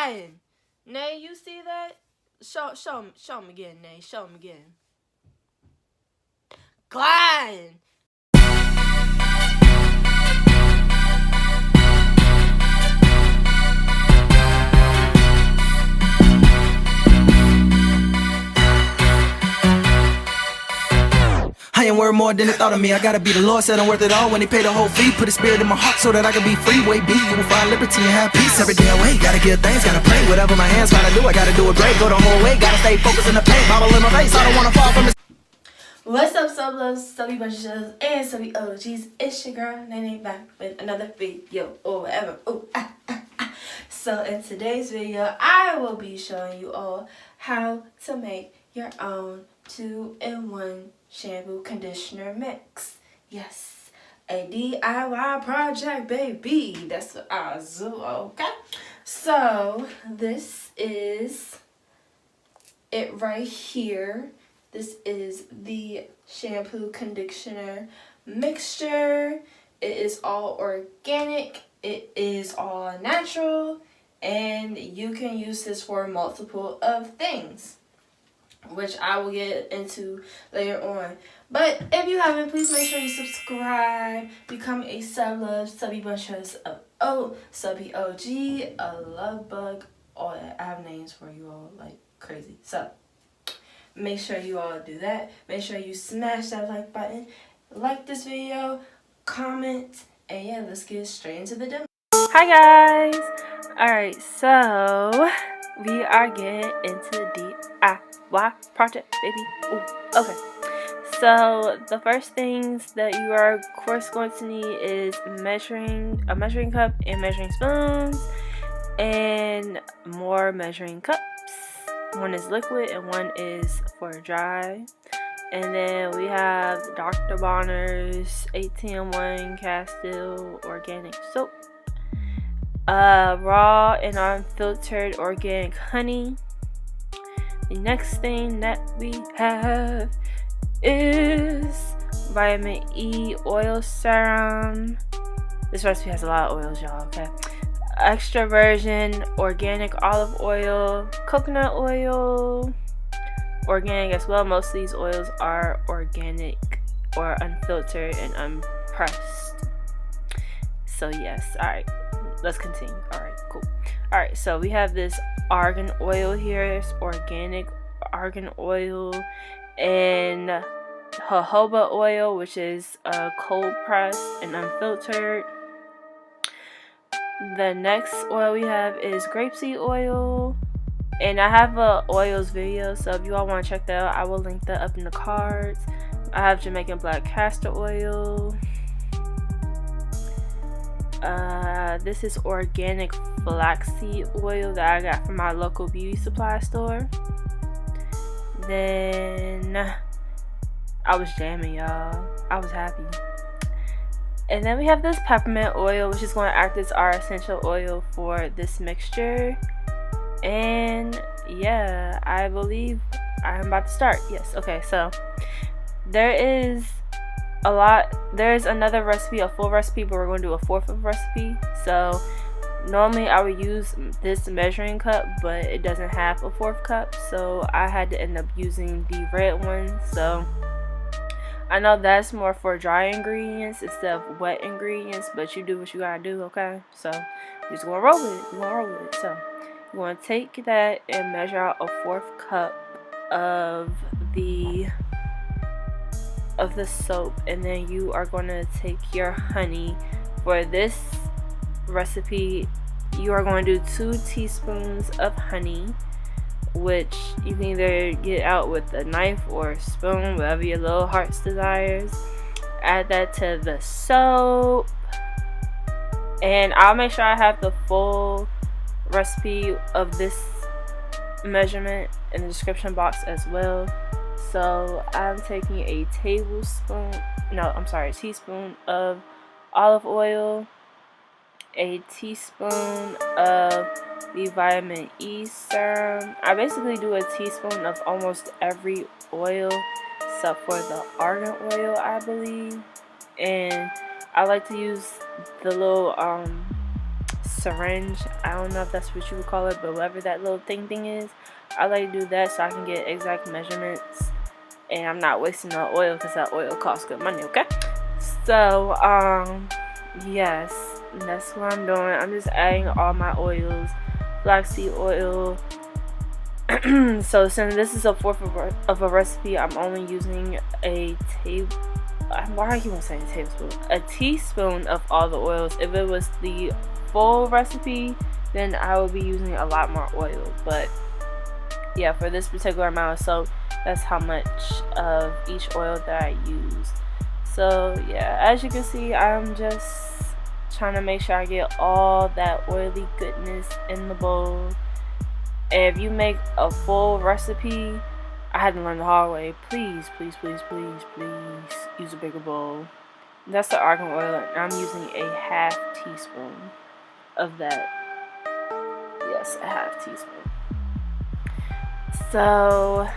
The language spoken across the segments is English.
gliding. Nay, you see that? Show him again, Nay. Show him again. Gliding. I am worth more than they thought of me. I gotta be the Lord, said I'm worth it all when he paid the whole fee. Put his spirit in my heart so that I can be free. Way be, you will find liberty and have peace. Every day I wait, gotta give thanks, gotta pray. Whatever my hands find to do, I gotta do it great. Go the whole way, gotta stay focused in the pain. Bible in my face, I don't wanna fall from this. What's up, sub loves, subby bunches, and subby OGs? It's your girl, Naynay, back with another video or whatever. So in today's video, I will be showing you all how to make your own 2-in-1 shampoo conditioner mix. Yes, a DIY project, baby. That's what I do, okay? So this is it right here. This is the shampoo conditioner mixture. It is all organic. It is all natural. And you can use this for multiple of things, which I will get into later on. But if you haven't, please make sure you subscribe, become a sub love, subby bunches of subby OG, a love bug, all that. I have names for you all like crazy. So make sure you all do that. Make sure you smash that like button, like this video, comment, and yeah, let's get straight into the demo. Hi guys! Alright, so we are getting into the DIY project, baby. Ooh, okay. So the first things that you are of course going to need is a measuring cup and measuring spoons and more measuring cups. One is liquid and one is for dry. And then we have Dr. Bonner's 18-in-1 Castile organic soap, raw and unfiltered organic honey. The next thing that we have is vitamin E oil serum. This recipe has a lot of oils, y'all, okay? Extra virgin organic olive oil, coconut oil, organic as well. Most of these oils are organic or unfiltered and unpressed. So yes, alright, let's continue. Alright, cool. Alright, so we have this argan oil here. It's organic argan oil, and jojoba oil, which is cold pressed and unfiltered. The next oil we have is grapeseed oil, and I have a oils video, so if you all want to check that out, I will link that up in the cards. I have Jamaican black castor oil. This is organic flaxseed oil that I got from my local beauty supply store. Then I was jamming, y'all. I was happy. And then we have this peppermint oil, which is going to act as our essential oil for this mixture. And yeah, I believe I'm about to start. Yes, okay, so there's another recipe, a full recipe, but we're going to do a fourth of recipe. So normally I would use this measuring cup, but it doesn't have a fourth cup, so I had to end up using the red one. So I know that's more for dry ingredients instead of wet ingredients, but you do what you gotta do, okay? So you're just gonna roll with it. You're gonna roll with it. So you want to take that and measure out a fourth cup of the soap, and then you are going to take your honey. For this recipe, you are going to do 2 teaspoons of honey, which you can either get out with a knife or a spoon, whatever your little heart's desires. Add that to the soap, and I'll make sure I have the full recipe of this measurement in the description box as well. So I'm taking a teaspoon of olive oil, a teaspoon of the vitamin E serum. I basically do a teaspoon of almost every oil except for the argan oil, I believe. And I like to use the little syringe. I don't know if that's what you would call it, but whatever that little thing is, I like to do that so I can get exact measurements and I'm not wasting no oil, because that oil costs good money, okay? So yes, that's what I'm doing. I'm just adding all my oils, flaxseed oil. So since this is a fourth of a recipe, I'm only using a teaspoon of all the oils. If it was the full recipe, then I would be using a lot more oil, but yeah, for this particular amount of soap, that's how much of each oil that I use. So yeah, as you can see, I'm just trying to make sure I get all that oily goodness in the bowl. And if you make a full recipe, I had to learn the hard way. Please use a bigger bowl. That's the argan oil, and I'm using a half teaspoon of that. Yes, a half teaspoon. So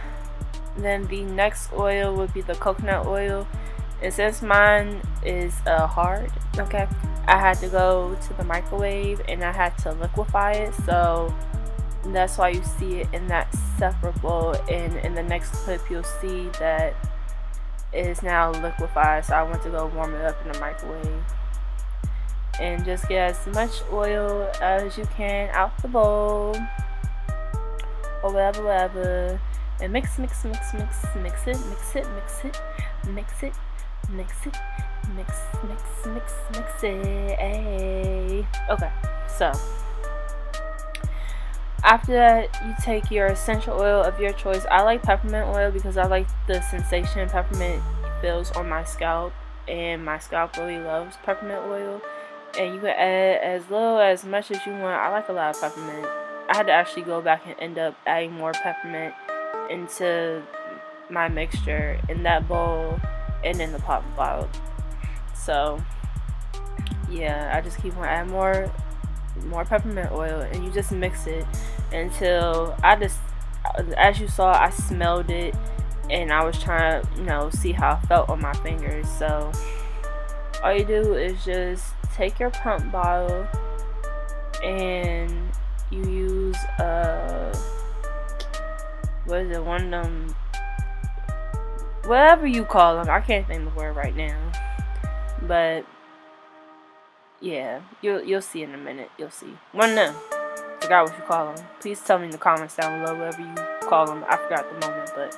then the next oil would be the coconut oil. And since mine is hard, okay, I had to go to the microwave and I had to liquefy it. So that's why you see it in that separate bowl, and in the next clip you'll see that it is now liquefied. So I went to go warm it up in the microwave, and just get as much oil as you can out the bowl or whatever, and mix it. Ay. Okay, so after that, you take your essential oil of your choice. I like peppermint oil because I like the sensation peppermint feels on my scalp, and my scalp really loves peppermint oil. And you can add as little as much as you want. I like a lot of peppermint. I had to actually go back and end up adding more peppermint into my mixture in that bowl and in the pop bottle. So yeah, I just keep on adding more peppermint oil, and you just mix it until as you saw, I smelled it, and I was trying to see how it felt on my fingers. So all you do is just take your pump bottle and you use one of them, whatever you call them, I can't think of the word right now, but yeah, you'll see in a minute. You'll see. One of them. Forgot what you call them. Please tell me in the comments down below whatever you call them. I forgot the moment, but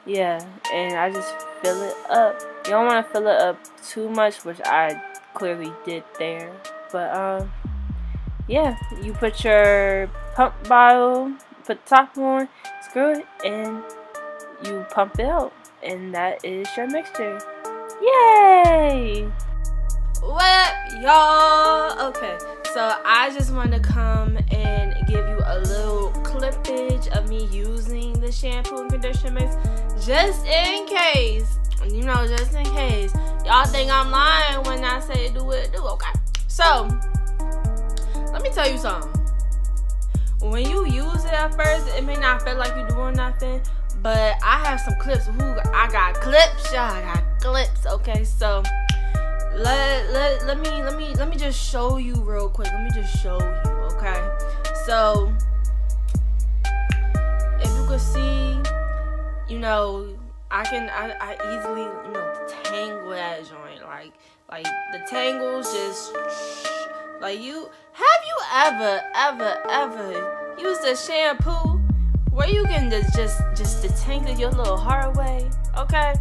yeah. And I just fill it up. You don't want to fill it up too much, which I clearly did there. But yeah, you put your pump bottle, put the top on, screw it, and you pump it out, and that is your mixture. Yay! What up, y'all? Okay, so I just want to come and give you a little clippage of me using the shampoo and conditioner mix, just in case, just in case y'all think I'm lying when I say do it, okay? So let me tell you something. When you use it at first, it may not feel like you're doing nothing, but I have some clips. I got clips, y'all. I got clips. Okay, so let me just show you real quick. Let me just show you. Okay, so if you could see, I easily tangle that joint, like the tangles just like you. Have you ever used a shampoo where you can just detangle your little hard way, okay?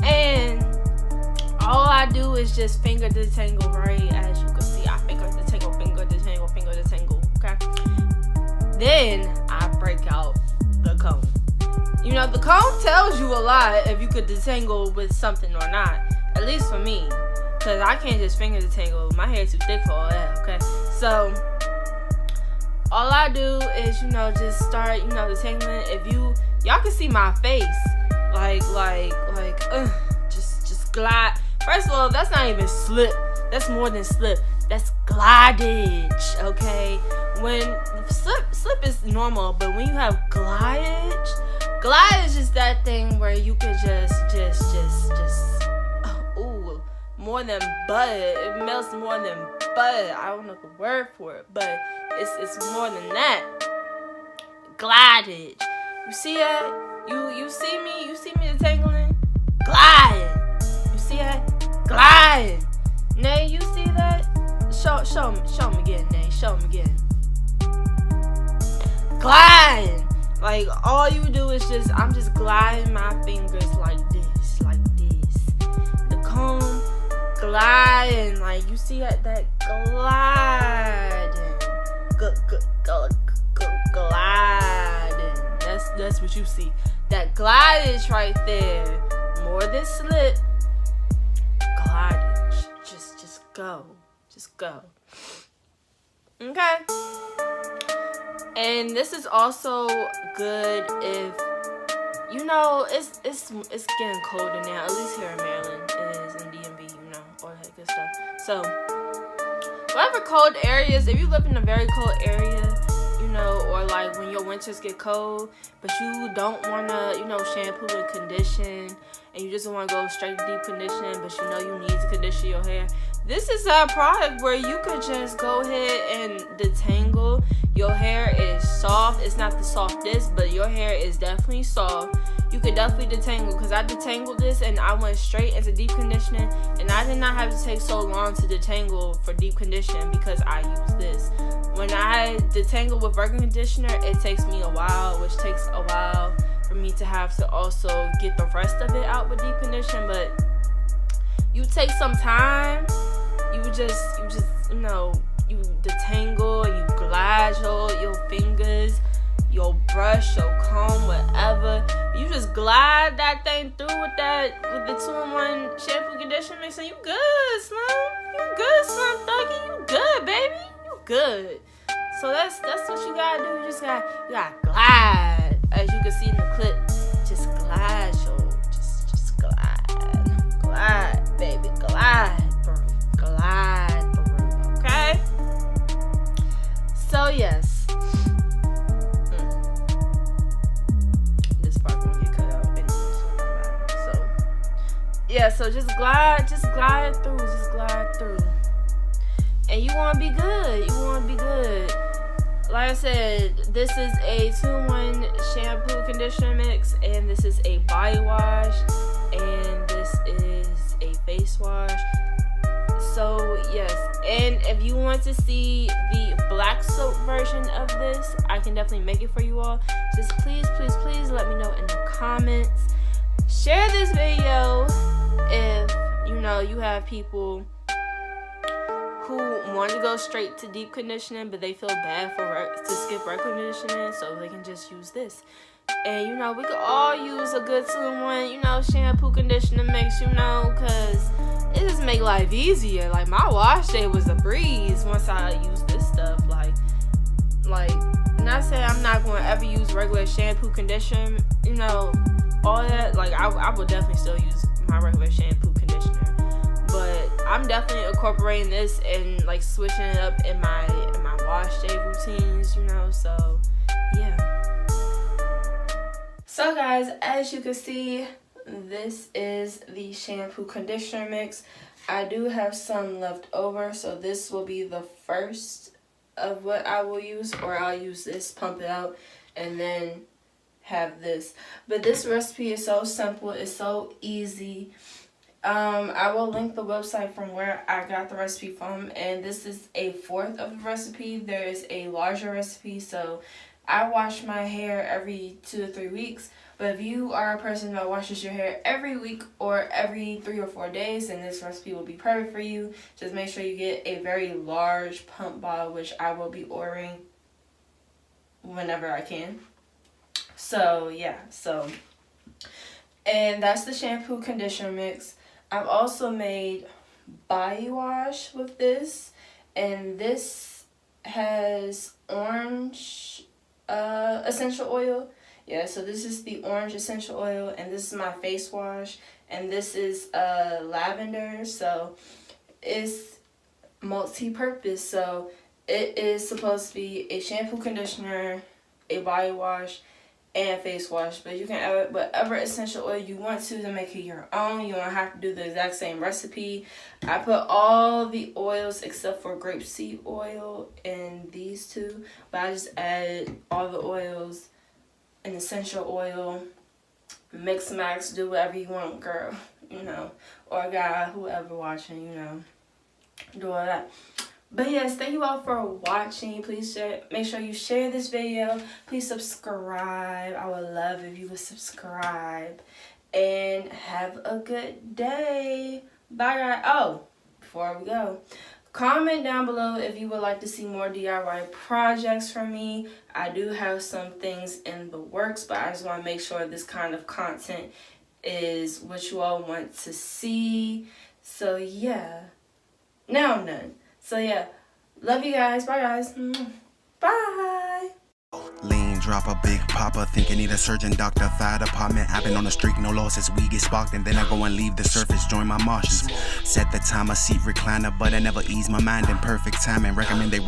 And all I do is just finger detangle, right? As you can see, I finger detangle, okay? Then I break out the comb. The comb tells you a lot if you could detangle with something or not. At least for me. Because I can't just finger detangle. My hair's too thick for all that, okay? So all I do is, just start, detangling. If y'all can see my face, just glide. First of all, that's not even slip. That's more than slip. That's glidage, okay? When slip is normal, but when you have glidage is that thing where you could just more than butter. It melts more than but I don't know the word for it, but it's more than that. Glidage. You see that? You see me detangling? Glide. You see that? Glide. Nay, you see that? Show me again, Nay. Show me again. Glide. Like, all you do is I'm just gliding my fingers like this. The comb gliding. Like, you see that gliding. Gliding. That's what you see. That glidage right there. More than slip. Glidage. Just go. Just go. Okay. And this is also good if, you know, it's getting colder now. At least here in Maryland, it is in DMV, you know, all that good stuff. So, whatever cold areas, if you live in a very cold area, you know, or like when your winters get cold, but you don't want to, you know, shampoo and condition, and you just want to go straight to deep conditioning, but you know you need to condition your hair, this is a product where you could just go ahead and detangle. Your hair is soft. It's not the softest, but your hair is definitely soft. You could definitely detangle, because I detangled this and I went straight into deep conditioning, and I did not have to take so long to detangle for deep conditioning because I use this. When I detangle with regular conditioner, it takes me a while, which takes a while for me to have to also get the rest of it out with deep condition. But you take some time. You just you know, you detangle, you glide your fingers, your brush, your comb, whatever. You just glide that thing through with the 2-in-1 shampoo conditioner mix, and you good, Slim. You good, Slim Thuggy. You good, baby. You good. So that's what you gotta do. You gotta glide. As you can see in the clip, just glide, just glide, baby, glide through, okay? So yes, this part gonna get cut out anyway, so it don't matter. So yeah, so just glide through, and you wanna be good. Like I said, this is a 2-in-1 shampoo conditioner mix, and this is a body wash, and this is a face wash. So yes, and if you want to see the black soap version of this, I can definitely make it for you all. Just please let me know in the comments. Share this video if you know you have people who want to go straight to deep conditioning, but they feel bad to skip regular conditioning, so they can just use this. And you know, we could all use a good 2-in-1, you know, shampoo conditioner mix, you know, because it just make life easier. Like, my wash day was a breeze once I used this stuff. Like, not saying I'm not going to ever use regular shampoo conditioner, you know, all that. Like, I will definitely still use my regular shampoo conditioner, but I'm definitely incorporating this and like switching it up in my wash day routines, you know. So yeah. So guys, as you can see, this is the shampoo conditioner mix. I do have some left over, so this will be the first of what I will use, or I'll use this, pump it out, and then have this. But this recipe is so simple, it's so easy. I will link the website from where I got the recipe from, and this is a fourth of the recipe. There is a larger recipe, so I wash my hair every 2 to 3 weeks. But if you are a person that washes your hair every week or every 3 or 4 days, then this recipe will be perfect for you. Just make sure you get a very large pump bottle, which I will be ordering whenever I can. So yeah, and that's the shampoo conditioner mix. I've also made body wash with this, and this has orange essential oil. Yeah, so this is the orange essential oil, and this is my face wash, and this is lavender. So it's multi-purpose. So it is supposed to be a shampoo, conditioner, a body wash, and face wash, but you can add whatever essential oil you want to make it your own. You don't have to do the exact same recipe. I put all the oils except for grapeseed oil in these two, but I just add all the oils and essential oil. Mix, max, do whatever you want, girl, you know, or guy, whoever watching, you know, do all that. But yes, thank you all for watching. Please make sure you share this video. Please subscribe. I would love if you would subscribe. And have a good day. Bye, guys. Oh, before we go, comment down below if you would like to see more DIY projects from me. I do have some things in the works, but I just want to make sure this kind of content is what you all want to see. So yeah, now I'm done. So yeah, love you guys. Bye, guys. Bye. Lean, drop a big popper, think I need a surgeon, doctor, fire department. I've been on the streak, no losses, we get sparked, and then I go and leave the surface, join my Martians. Set the timer, seat recliner, but I never ease my mind in perfect timing. Recommend they